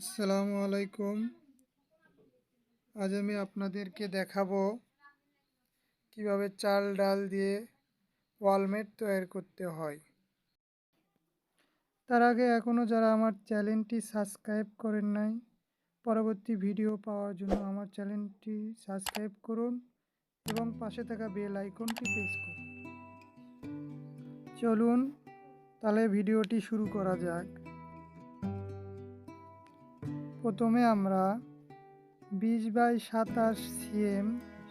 আসসালামু আলাইকুম। আজ আমি আপনাদেরকে দেখাবো কিভাবে চাল ডাল দিয়ে ওয়ালমেট তৈরি করতে হয়। তার আগে এখনও যারা আমার চ্যানেলটি সাবস্ক্রাইব করেন নাই, পরবর্তী ভিডিও পাওয়ার জন্য আমার চ্যানেলটি সাবস্ক্রাইব করুন এবং পাশে থাকা বেল আইকনটি প্রেস করুন। চলুন তাহলে ভিডিওটি শুরু করা যাক। প্রথমে আমরা 20x27 cm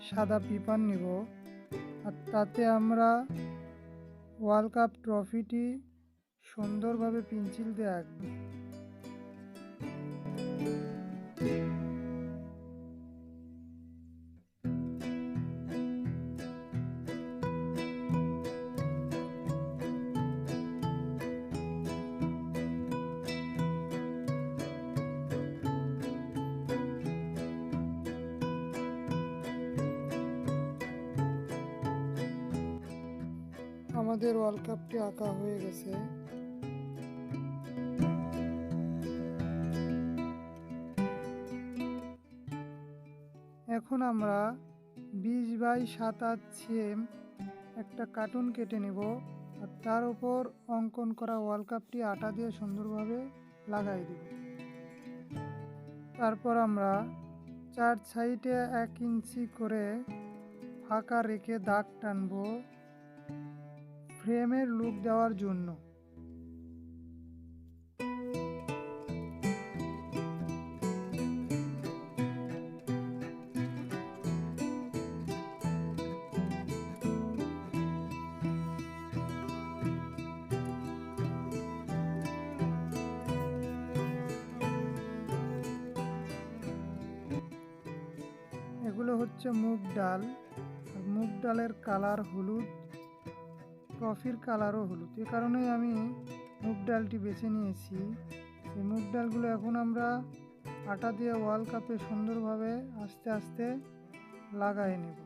সাদা পেপার নেব, আর তাতে আমরা ওয়ার্ল্ড কাপ ট্রফিটি সুন্দরভাবে পেন্সিল দিয়ে আঁকব। আমাদের ওয়ার্ল্ড কাপটি আঁকা হয়ে গেছে। এখন আমরা 20x27 cm একটা কার্টুন কেটে নেব, আর তার উপর অঙ্কন করা ওয়ার্ল্ড কাপটি আটা দিয়ে সুন্দরভাবে লাগাই দেব। তারপর আমরা 4 সাইডে 1 ইঞ্চি করে ফাঁকা রেখে দাগ টানব ফ্রেমের লুক দেওয়ার জন্য। এগুলো হচ্ছে মুগ ডাল, আর মুগ ডালের কালার হলুদ, ট্রফির কালারও হলুদ। এ কারণেই আমি মুগ ডালটি বেছে নিয়েছি। এই মুগ ডালগুলো এখন আমরা আটা দিয়ে ওয়ার্ল্ড কাপে সুন্দরভাবে আস্তে আস্তে লাগাই নেব।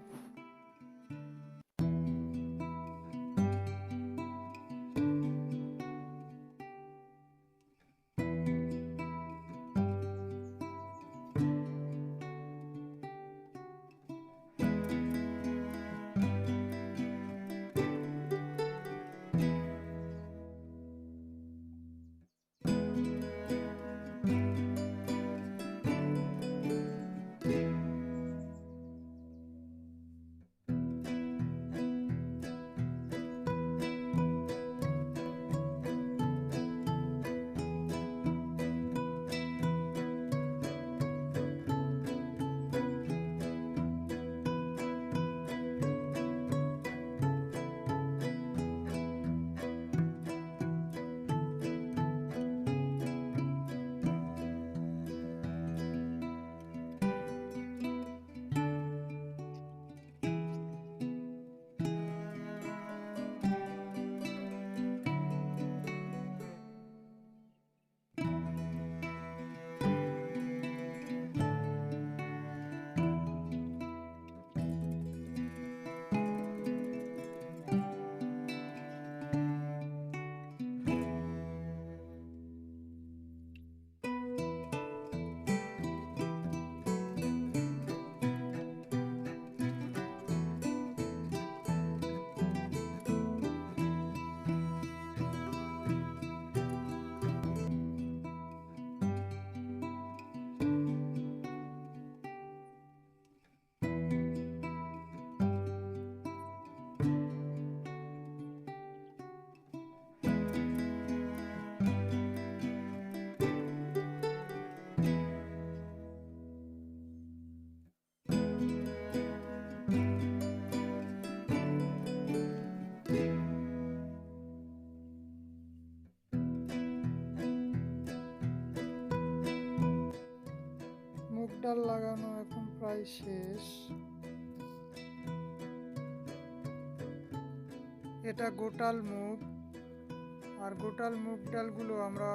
মুগ ডাল লাগানো এখন প্রায় শেষ। এটা গোটাল মুগ, আর গোটাল মুগ ডালগুলো আমরা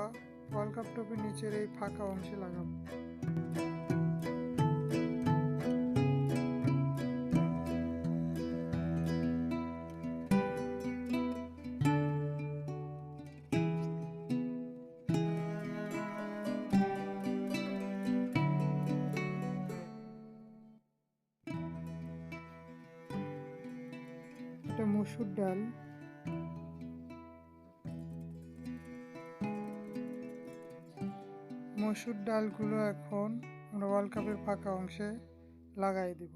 ওয়ার্ল্ড কাপ টপের নিচের এই ফাঁকা অংশে লাগাবো। মসুর ডাল। মসুর ডালগুলো এখন আমরা ওয়ার্ল্ড কাপের ফাঁকা অংশে লাগাই দেব।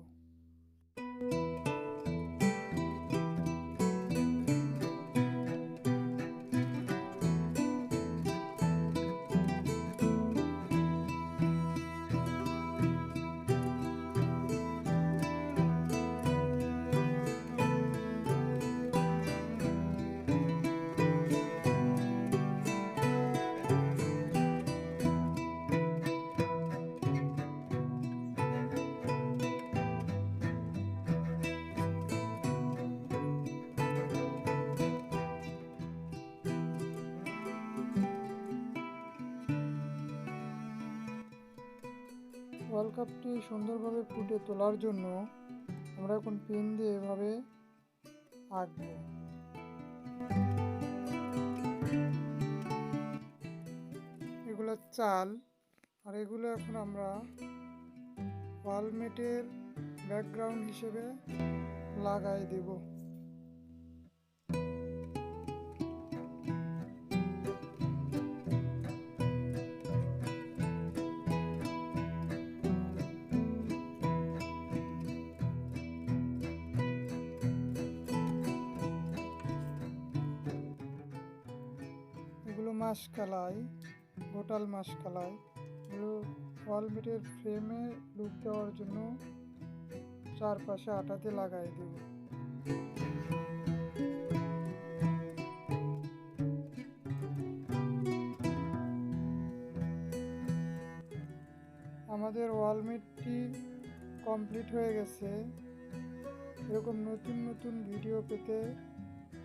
ওয়ার্ল্ড কাপটি সুন্দরভাবে ফুটে তোলার জন্য আমরা এখন পেন দিয়ে এভাবে আঁকব। এগুলো চাল, আর এগুলো এখন আমরা ওয়ালমেটের ব্যাকগ্রাউন্ড হিসেবে লাগাই দেব। এগুলো মাসকালাই, গোটাল মাসকালাই। এগুলো ওয়ালমেটের ফ্রেমে লুক দেওয়ার জন্য চারপাশে আটাতে লাগাই দেব। আমাদের ওয়ালমেটটি কমপ্লিট হয়ে গেছে। এরকম নতুন নতুন ভিডিও পেতে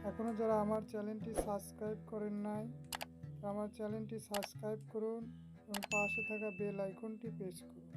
এখনও যারা আমার চ্যানেলটি সাবস্ক্রাইব করেন নাই, আমার চ্যানেলটি সাবস্ক্রাইব করুন এবং পাশে থাকা বেল আইকনটি প্রেস করুন।